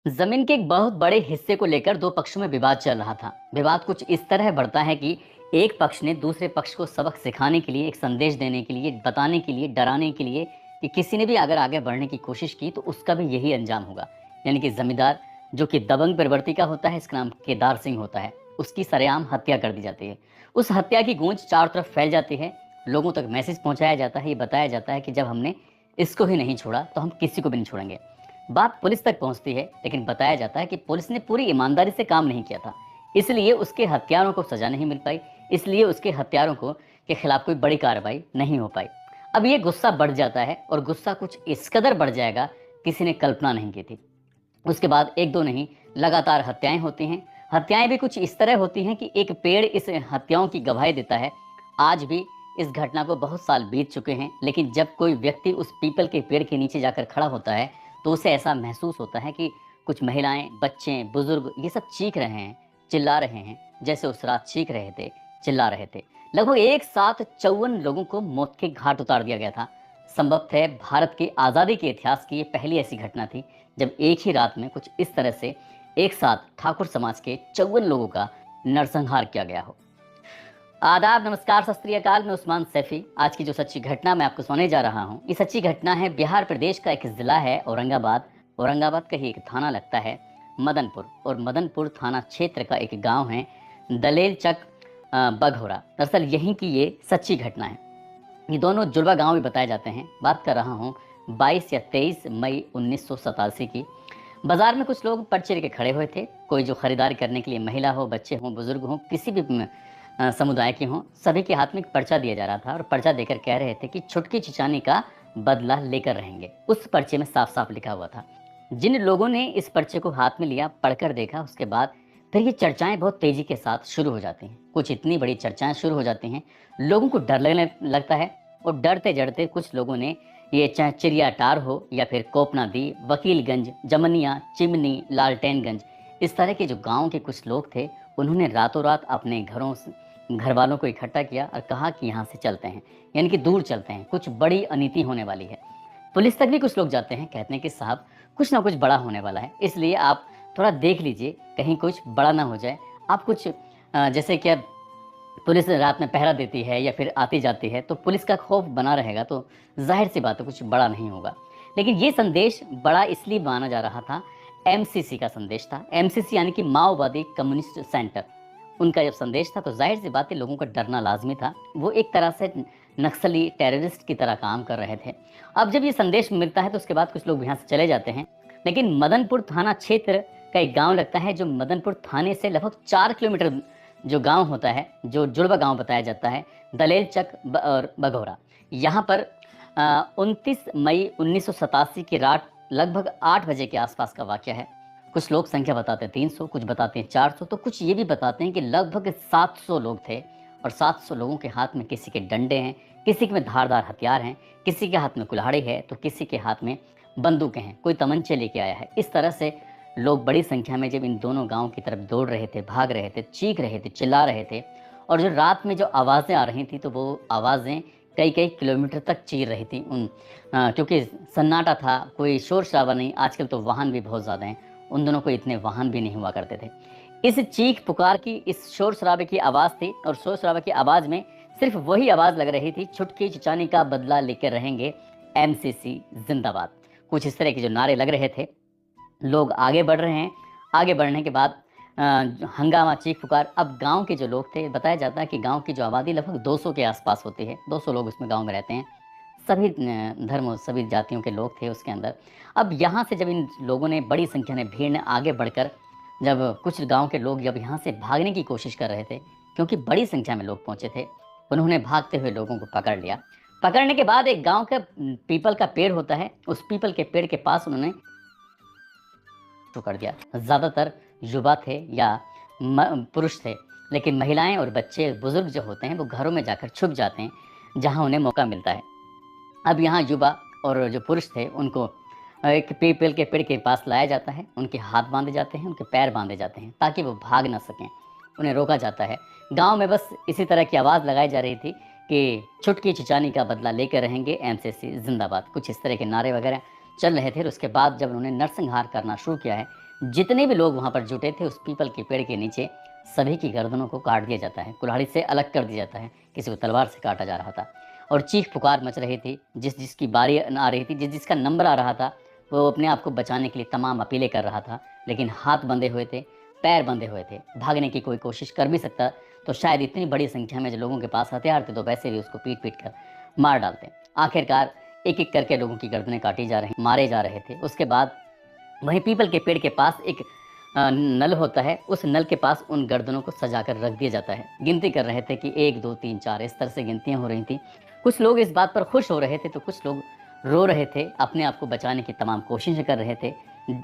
जमीन के एक बहुत बड़े हिस्से को लेकर दो पक्षों में विवाद चल रहा था। विवाद कुछ इस तरह बढ़ता है कि एक पक्ष ने दूसरे पक्ष को सबक सिखाने के लिए, एक संदेश देने के लिए, बताने के लिए, डराने के लिए कि किसी ने भी अगर आगे बढ़ने की कोशिश की तो उसका भी यही अंजाम होगा। यानी कि जमींदार जो कि दबंग प्रवृत्ति का होता है, इसका नाम केदार सिंह होता है, उसकी सरेआम हत्या कर दी जाती है। उस हत्या की गूंज चारों तरफ फैल जाती है। लोगों तक मैसेज पहुंचाया जाता है, ये बताया जाता है कि जब हमने इसको ही नहीं छोड़ा तो हम किसी को भी नहीं छोड़ेंगे। बात पुलिस तक पहुंचती है, लेकिन बताया जाता है कि पुलिस ने पूरी ईमानदारी से काम नहीं किया था, इसलिए उसके हत्यारों को सजा नहीं मिल पाई, इसलिए उसके हत्यारों को के खिलाफ कोई बड़ी कार्रवाई नहीं हो पाई। अब ये गुस्सा बढ़ जाता है और गुस्सा कुछ इस कदर बढ़ जाएगा, किसी ने कल्पना नहीं की थी। उसके बाद एक दो नहीं, लगातार हत्याएं होती हैं। हत्याएं भी कुछ इस तरह होती हैं कि एक पेड़ इस हत्याओं की गवाही देता है। आज भी इस घटना को बहुत साल बीत चुके हैं, लेकिन जब कोई व्यक्ति उस पीपल के पेड़ के नीचे जाकर खड़ा होता है तो उसे ऐसा महसूस होता है कि कुछ महिलाएं, बच्चे, बुजुर्ग ये सब चीख रहे हैं, चिल्ला रहे हैं, जैसे उस रात चीख रहे थे, चिल्ला रहे थे। लगभग एक साथ 54 लोगों को मौत के घाट उतार दिया गया था। संभवतः भारत की आज़ादी के इतिहास की ये पहली ऐसी घटना थी जब एक ही रात में कुछ इस तरह से एक साथ ठाकुर समाज के 54 लोगों का नरसंहार किया गया हो। आदाब, नमस्कार, सत श्री अकाल। मैं उस्मान सैफी। आज की जो सच्ची घटना मैं आपको सुनाने जा रहा हूँ, ये सच्ची घटना है। बिहार प्रदेश का एक जिला है औरंगाबाद। औरंगाबाद का ही एक थाना लगता है मदनपुर, और मदनपुर थाना क्षेत्र का एक गांव है दलेल चक बघौरा। दरअसल यहीं की ये सच्ची घटना है। ये दोनों जुड़वा गांव भी बताए जाते हैं। बात कर रहा हूँ 22 या 23 मई 1987 की। बाजार में कुछ लोग पर्चे लेके खड़े हुए थे। कोई जो खरीदारी करने के लिए, महिला हो, बच्चे हों, बुजुर्ग हों, किसी भी समुदाय के हों, सभी के हाथ में एक पर्चा दिया जा रहा था और पर्चा देकर कह रहे थे कि छुटकी चिचानी का बदला लेकर रहेंगे। उस पर्चे में साफ साफ लिखा हुआ था। जिन लोगों ने इस पर्चे को हाथ में लिया, पढ़कर देखा, उसके बाद फिर ये चर्चाएं बहुत तेजी के साथ शुरू हो जाती हैं। कुछ इतनी बड़ी चर्चाएं शुरू हो जाती हैं, लोगों को डर लगने लगता है। और डरते डरते कुछ लोगों ने, ये चाहे चिड़ियाटार हो या फिर कोपनादी, वकीलगंज, जमनिया, चिमनी, लालटेनगंज, इस तरह के जो गांव के कुछ लोग थे, उन्होंने रातों रात अपने घर वालों को इकट्ठा किया और कहा कि यहाँ से चलते हैं, यानी कि दूर चलते हैं, कुछ बड़ी अनीति होने वाली है। पुलिस तक भी कुछ लोग जाते हैं, कहते हैं कि साहब कुछ ना कुछ बड़ा होने वाला है, इसलिए आप थोड़ा देख लीजिए, कहीं कुछ बड़ा ना हो जाए। आप कुछ जैसे कि अब पुलिस रात में पहरा देती है या फिर आती जाती है, तो पुलिस का खौफ बना रहेगा, तो जाहिर सी बात है कुछ बड़ा नहीं होगा। लेकिन ये संदेश बड़ा इसलिए माना जा रहा था, एमसीसी का संदेश था। एमसीसी यानी कि माओवादी कम्युनिस्ट सेंटर, उनका जब संदेश था तो जाहिर सी बात है लोगों का डरना लाजमी था। वो एक तरह से नक्सली, टेररिस्ट की तरह काम कर रहे थे। अब जब ये संदेश मिलता है तो उसके बाद कुछ लोग यहाँ से चले जाते हैं। लेकिन मदनपुर थाना क्षेत्र का एक गांव लगता है जो मदनपुर थाने से लगभग 4 किलोमीटर जो गांव होता है, जो जुड़वा गांव बताया जाता है, दलेल चक और बघौरा। यहाँ पर 29 मई 1987 की रात लगभग 8 बजे के आसपास का वाक़या है। कुछ लोग संख्या बताते हैं 300, कुछ बताते हैं 400, तो कुछ ये भी बताते हैं कि लगभग 700 लोग थे। और 700 लोगों के हाथ में किसी के डंडे हैं, किसी के में धारदार हथियार हैं, किसी के हाथ में कुल्हाड़ी है, तो किसी के हाथ में बंदूकें हैं, कोई तमंचे लेके आया है। इस तरह से लोग बड़ी संख्या में जब इन दोनों गाँव की तरफ दौड़ रहे थे, भाग रहे थे, चीख रहे थे, चिल्ला रहे थे, और जो रात में जो आवाज़ें आ रही थी तो वो आवाज़ें कई कई किलोमीटर तक चीर रही थी। क्योंकि सन्नाटा था, कोई शोर शराबा नहीं। आजकल तो वाहन भी बहुत ज़्यादा हैं, उन दोनों को इतने वाहन भी नहीं हुआ करते थे। इस चीख पुकार की, इस शोर शराबे की आवाज़ थी, और शोर शराबे की आवाज़ में सिर्फ वही आवाज़ लग रही थी, छुटकी चिचानी का बदला लेकर रहेंगे, एमसीसी जिंदाबाद। कुछ इस तरह के जो नारे लग रहे थे। लोग आगे बढ़ रहे हैं। आगे बढ़ने के बाद हंगामा, चीख पुकार। अब गांव के जो लोग थे, बताया जाता है कि गांव की जो आबादी लगभग 200 के आसपास होती है। 200 लोग उसमें गांव में रहते हैं। सभी धर्म और सभी जातियों के लोग थे उसके अंदर। अब यहाँ से जब इन लोगों ने, बड़ी संख्या में भीड़ ने आगे बढ़कर, जब कुछ गांव के लोग जब यहाँ से भागने की कोशिश कर रहे थे, क्योंकि बड़ी संख्या में लोग पहुँचे थे, उन्होंने भागते हुए लोगों को पकड़ लिया। पकड़ने के बाद एक गाँव का पीपल का पेड़ होता है, उस पीपल के पेड़ के पास उन्होंने शुरू कर दिया। ज़्यादातर युवा थे या पुरुष थे, लेकिन महिलाएं और बच्चे, बुजुर्ग जो होते हैं वो घरों में जाकर छुप जाते हैं जहां उन्हें मौका मिलता है। अब यहाँ युवा और जो पुरुष थे उनको एक पीपल के पेड़ के पास लाया जाता है। उनके हाथ बांधे जाते हैं, उनके पैर बांधे जाते हैं ताकि वो भाग ना सकें। उन्हें रोका जाता है। गांव में बस इसी तरह की आवाज़ लगाई जा रही थी कि छुटकी चिचानी का बदला लेकर रहेंगे, एमसीसी जिंदाबाद। कुछ इस तरह के नारे वगैरह चल रहे थे। और उसके बाद जब उन्होंने नरसंहार करना शुरू किया है, जितने भी लोग वहाँ पर जुटे थे उस पीपल के पेड़ के नीचे सभी की गर्दनों को काट दिया जाता है, कुल्हाड़ी से अलग कर दिया जाता है, किसी को तलवार से काटा जा रहा था और चीख पुकार मच रही थी। जिस जिसकी बारी आ रही थी, जिस जिसका नंबर आ रहा था, वो अपने आप को बचाने के लिए तमाम अपीलें कर रहा था, लेकिन हाथ बंधे हुए थे, पैर बंधे हुए थे। भागने की कोई कोशिश कर भी सकता तो शायद इतनी बड़ी संख्या में जो लोगों के पास हथियार थे तो वैसे भी उसको पीट पीट कर मार डालते। आखिरकार एक एक करके लोगों की गर्दनें काटी जा रही, मारे जा रहे थे। उसके बाद वहीं पीपल के पेड़ के पास एक नल होता है, उस नल के पास उन गर्दनों को सजा कर रख दिया जाता है। गिनती कर रहे थे कि 1 2 3 4 इस तरह से गिनतियाँ हो रही थी। कुछ लोग इस बात पर खुश हो रहे थे तो कुछ लोग रो रहे थे, अपने आप को बचाने की तमाम कोशिशें कर रहे थे।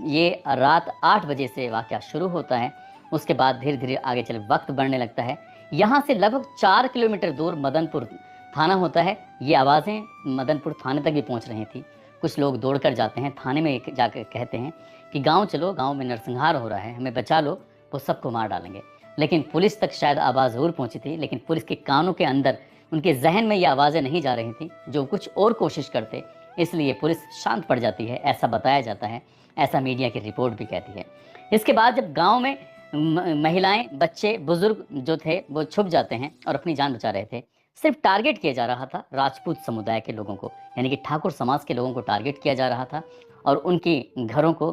ये रात 8 बजे से वाक़या शुरू होता है। उसके बाद धीरे-धीरे आगे चले वक़्त बढ़ने लगता है। यहाँ से लगभग 4 किलोमीटर दूर मदनपुर थाना होता है। ये आवाज़ें मदनपुर थाने तक भी पहुँच रही थी। कुछ लोग दौड़कर जाते हैं थाने में, एक जाकर कहते हैं कि गाँव चलो, गाँव में नरसंहार हो रहा है, हमें बचा लो, वो सबको मार डालेंगे। लेकिन पुलिस तक शायद आवाज़ ज़रूर पहुँची थी, लेकिन पुलिस के कानों के अंदर, उनके ज़हन में ये आवाज़ें नहीं जा रही थी, जो कुछ और कोशिश करते, इसलिए पुलिस शांत पड़ जाती है, ऐसा बताया जाता है, ऐसा मीडिया की रिपोर्ट भी कहती है। इसके बाद जब गाँव में महिलाएँ, बच्चे, बुज़ुर्ग जो थे वो छुप जाते हैं और अपनी जान बचा रहे थे, सिर्फ टारगेट किया जा रहा था राजपूत समुदाय के लोगों को, यानी कि ठाकुर समाज के लोगों को टारगेट किया जा रहा था और उनकी घरों को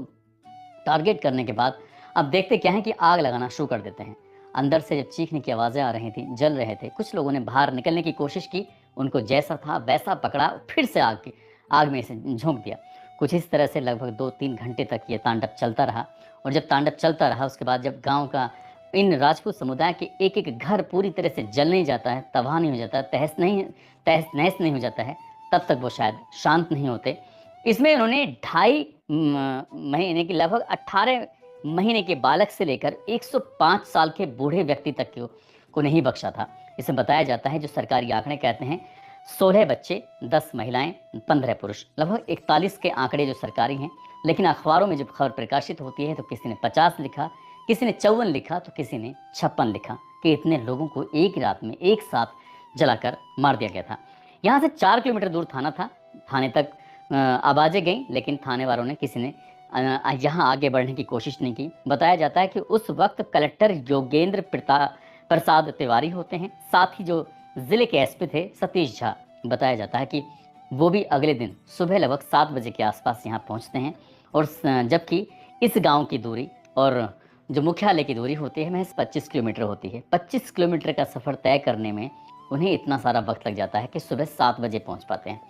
टारगेट करने के बाद अब देखते क्या है कि आग लगाना शुरू कर देते हैं। अंदर से जब चीखने की आवाज़ें आ रही थी, जल रहे थे, कुछ लोगों ने बाहर निकलने की कोशिश की, उनको जैसा था वैसा पकड़ा, फिर से आग में से झोंक दिया। कुछ इस तरह से लगभग 2-3 घंटे तक ये तांडव चलता रहा और जब तांडव चलता रहा उसके बाद जब गाँव का इन राजपूत समुदाय के एक-एक घर पूरी तरह से जल नहीं जाता है, तबाह नहीं हो जाता है, तहस-नहस नहीं हो जाता है, तब तक वो शायद शांत नहीं होते। इसमें उन्होंने ढाई महीने की, लगभग 18 महीने के बालक से लेकर 105 साल के बूढ़े व्यक्ति तक को नहीं बख्शा था। इसमें बताया जाता है, जो सरकारी आंकड़े कहते हैं, 16 बच्चे, 10 महिलाएं, 15 पुरुष, लगभग 41 के आंकड़े जो सरकारी हैं। लेकिन अखबारों में जब खबर प्रकाशित होती है तो किसी ने 50 लिखा, किसी ने 54 लिखा, तो किसी ने 56 लिखा कि इतने लोगों को एक रात में एक साथ जलाकर मार दिया गया था। यहाँ से 4 किलोमीटर दूर थाना था। थाने तक आवाज़ें गईं, लेकिन थाने वालों ने, किसी ने यहाँ आगे बढ़ने की कोशिश नहीं की। बताया जाता है कि उस वक्त कलेक्टर योगेंद्र प्रसाद तिवारी होते हैं, साथ ही जो ज़िले के एसपी थे सतीश झा, बताया जाता है कि वो भी अगले दिन सुबह लगभग 7 बजे के आसपास यहाँ पहुँचते हैं और जबकि इस गाँव की दूरी और जो मुख्यालय की दूरी होती है महज 25 किलोमीटर होती है। 25 किलोमीटर का सफ़र तय करने में उन्हें इतना सारा वक्त लग जाता है कि सुबह 7 बजे पहुँच पाते हैं।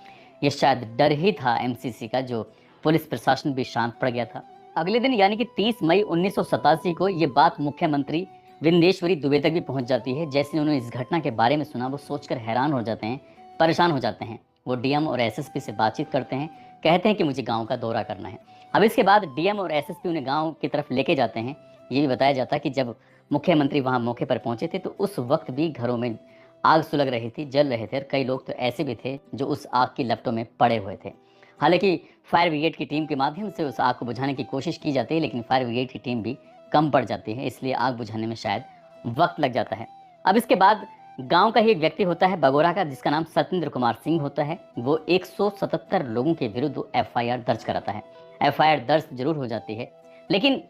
ये शायद डर ही था एमसीसी का, जो पुलिस प्रशासन भी शांत पड़ गया था। अगले दिन यानी कि 30 मई 1987 को ये बात मुख्यमंत्री विंदेश्वरी दुबे तक भी पहुंच जाती है। जैसे उन्होंने इस घटना के बारे में सुना, वो सोचकर हैरान हो जाते हैं, परेशान हो जाते हैं। वो डीएम और एसएसपी से बातचीत करते हैं, कहते हैं कि मुझे गाँव का दौरा करना है। अब इसके बाद डीएम और एसएसपी उन्हें गाँव की तरफ लेके जाते हैं। ये भी बताया जाता है कि जब मुख्यमंत्री वहाँ मौके पर पहुँचे थे तो उस वक्त भी घरों में आग सुलग रही थी, जल रहे थे और कई लोग तो ऐसे भी थे जो उस आग की लपटों में पड़े हुए थे। हालांकि फायर ब्रिगेड की टीम के माध्यम से उस आग को बुझाने की कोशिश की जाती है, लेकिन फायर ब्रिगेड की टीम भी कम पड़ जाती है, इसलिए आग बुझाने में शायद वक्त लग जाता है। अब इसके बाद गांव का ही एक व्यक्ति होता है बगोरा का, जिसका नाम सत्येंद्र कुमार सिंह होता है। वो 177 लोगों के विरुद्ध एफआईआर दर्ज कराता है। एफआईआर दर्ज जरूर हो जाती है, लेकिन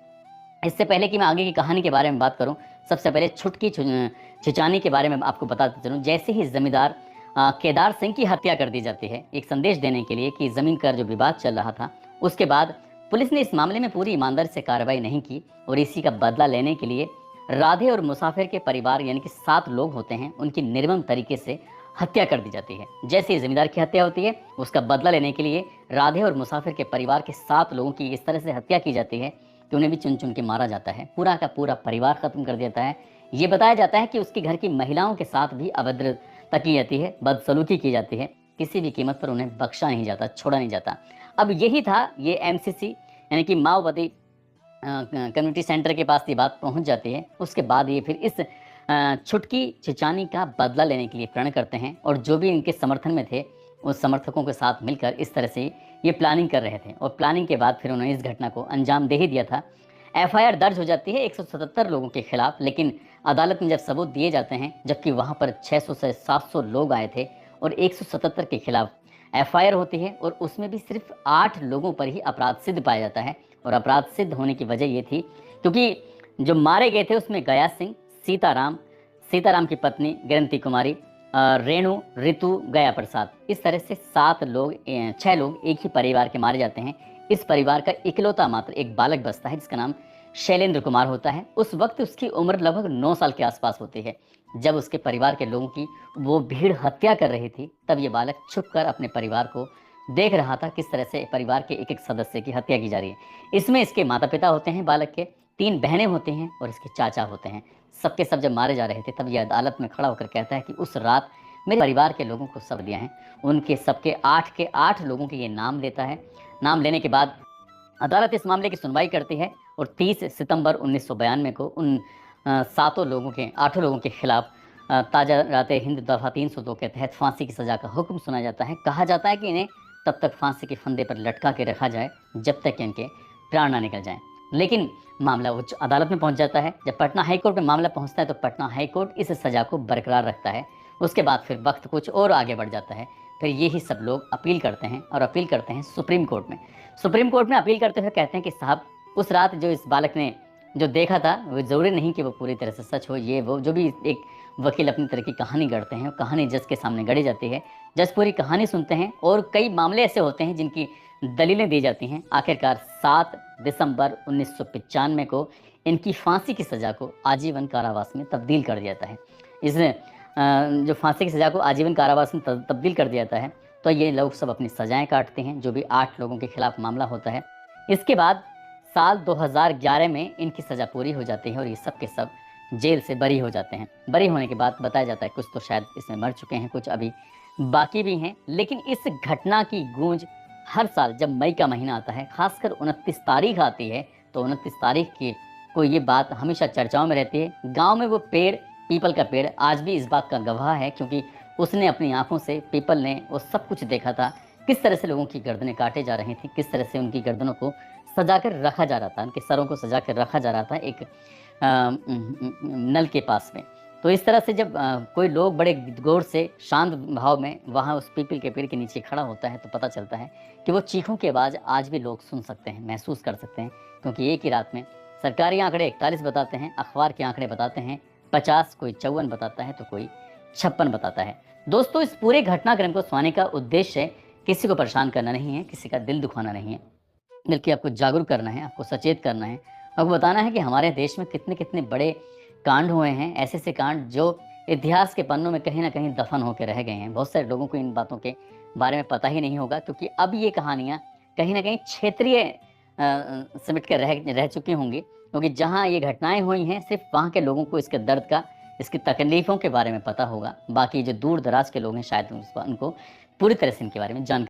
इससे पहले कि मैं आगे की कहानी के बारे में बात करूं, सबसे पहले छुटकी छिचानी के बारे में आपको बताते चलूं। जैसे ही जमींदार केदार सिंह की हत्या कर दी जाती है, एक संदेश देने के लिए कि ज़मीन का जो विवाद चल रहा था, उसके बाद पुलिस ने इस मामले में पूरी ईमानदारी से कार्रवाई नहीं की और इसी का बदला लेने के लिए राधे और मुसाफिर के परिवार, यानी कि 7 लोग होते हैं, उनकी निर्मम तरीके से हत्या कर दी जाती है। जैसे ही जमींदार की हत्या होती है, उसका बदला लेने के लिए राधे और मुसाफिर के परिवार के 7 लोगों की इस तरह से हत्या की जाती है कि उन्हें भी चुन चुन के मारा जाता है। पूरा का पूरा परिवार खत्म कर देता है। ये बताया जाता है कि उसके घर की महिलाओं के साथ भी अभद्रता की जाती है, बदसलूकी की जाती है। किसी भी कीमत पर उन्हें बख्शा नहीं जाता, छोड़ा नहीं जाता। अब यही था ये एमसीसी, यानी कि माओवादी कम्युनिटी सेंटर के पास ये बात पहुंच जाती है। उसके बाद ये फिर इस छुटकी छिचानी का बदला लेने के लिए प्रण करते हैं और जो भी इनके समर्थन में थे, उस समर्थकों के साथ मिलकर इस तरह से ये प्लानिंग कर रहे थे और प्लानिंग के बाद फिर उन्होंने इस घटना को अंजाम दे ही दिया था। एफआईआर दर्ज हो जाती है 177 लोगों के खिलाफ, लेकिन अदालत में जब सबूत दिए जाते हैं, जबकि वहाँ पर 600 से 700 लोग आए थे और 177 के खिलाफ एफआईआर होती है और उसमें भी सिर्फ 8 लोगों पर ही अपराध सिद्ध पाया जाता है और अपराध सिद्ध होने की वजह ये थी क्योंकि जो मारे गए थे उसमें गया सिंह, सीताराम, सीताराम की पत्नी ग्रंथी कुमारी, रेणु, ऋतु, गया प्रसाद, इस तरह से 6 लोग एक ही परिवार के मारे जाते हैं। इस परिवार का इकलौता मात्र एक बालक बचता है जिसका नाम शैलेंद्र कुमार होता है। उस वक्त उसकी उम्र लगभग 9 साल के आसपास होती है। जब उसके परिवार के लोगों की वो भीड़ हत्या कर रही थी, तब ये बालक छुपकर अपने परिवार को देख रहा था किस तरह से परिवार के एक-एक सदस्य की हत्या की जा रही है। इसमें इसके माता-पिता होते हैं बालक के, 3 बहनें होती हैं और इसके चाचा होते हैं। सबके सब जब मारे जा रहे थे तब ये अदालत में खड़ा होकर कहता है कि उस रात मेरे परिवार के लोगों को सब दिया है। उनके सबके 8 के 8 लोगों के ये नाम लेता है। नाम लेने के बाद अदालत इस मामले की सुनवाई करती है और 30 सितंबर 1992 को उन 8 लोगों के खिलाफ ताज़ा राते हिंद दफ़ा 302 के तहत फांसी की सज़ा का हुक्म सुना जाता है। कहा जाता है कि इन्हें तब तक फांसी के फंदे पर लटका के रखा जाए जब तक कि इनके प्राण ना निकल जाएं। लेकिन मामला उच्च अदालत में पहुंच जाता है। जब पटना हाई कोर्ट में मामला पहुंचता है तो पटना हाई कोर्ट इस सज़ा को बरकरार रखता है। उसके बाद फिर वक्त कुछ और आगे बढ़ जाता है। फिर यही सब लोग अपील करते हैं और अपील करते हैं सुप्रीम कोर्ट में। सुप्रीम कोर्ट में अपील करते हुए कहते हैं कि साहब, उस रात जो इस बालक ने जो देखा था वो ज़रूरी नहीं कि वो पूरी तरह से सच हो। ये वो जो भी एक वकील अपनी तरह की कहानी गढ़ते हैं, कहानी जज के सामने गढ़ी जाती है। जज पूरी कहानी सुनते हैं और कई मामले ऐसे होते हैं जिनकी दलीलें दी जाती हैं। आखिरकार 7 दिसंबर 1995 को इनकी फांसी की सज़ा को आजीवन कारावास में तब्दील कर दिया जाता है। इस जो फांसी की सज़ा को आजीवन कारावास में तब्दील कर दिया जाता है तो ये लोग सब अपनी सज़ाएँ काटते हैं, जो भी 8 लोगों के खिलाफ मामला होता है। इसके बाद साल 2011 में इनकी सज़ा पूरी हो जाती है और ये सब के सब जेल से बरी हो जाते हैं। बरी होने के बाद बताया जाता है कुछ तो शायद इसमें मर चुके हैं, कुछ अभी बाकी भी हैं। लेकिन इस घटना की गूंज हर साल जब मई का महीना आता है, खासकर 29 तारीख आती है, तो 29 तारीख की को ये बात हमेशा चर्चाओं में रहती है। गाँव में वो पेड़, पीपल का पेड़ आज भी इस बात का गवाह है क्योंकि उसने अपनी आँखों से, पीपल ने वो सब कुछ देखा था, किस तरह से लोगों की गर्दनें काटे जा रही थी, किस तरह से उनकी गर्दनों को सजा कर रखा जा रहा था, उनके सरों को सजा कर रखा जा रहा था एक नल के पास में। तो इस तरह से जब कोई लोग बड़े गौर से शांत भाव में वहाँ उस पीपल के पेड़ के नीचे खड़ा होता है तो पता चलता है कि वो चीखों की आवाज़ आज भी लोग सुन सकते हैं, महसूस कर सकते हैं। क्योंकि एक ही रात में सरकारी आंकड़े 41 बताते हैं, अखबार के आंकड़े बताते हैं 50, कोई 54 बताता है तो कोई 56 बताता है। दोस्तों, इस पूरे घटनाक्रम को सुनाने का उद्देश्य किसी को परेशान करना नहीं है, किसी का दिल दुखाना नहीं है, बल्कि आपको जागरूक करना है, आपको सचेत करना है, आपको बताना है कि हमारे देश में कितने कितने बड़े कांड हुए हैं, ऐसे ऐसे कांड जो इतिहास के पन्नों में कहीं ना कहीं दफन होकर रह गए हैं। बहुत सारे लोगों को इन बातों के बारे में पता ही नहीं होगा क्योंकि अब ये कहानियाँ कहीं ना कहीं क्षेत्रीय सिमट कर रह चुकी होंगी, क्योंकि जहाँ ये घटनाएं हुई हैं सिर्फ वहाँ के लोगों को इसके दर्द का, इसकी तकलीफ़ों के बारे में पता होगा। बाकी जो दूर दराज के लोग हैं शायद उनको पूरी तरह से इनके बारे में जानकारी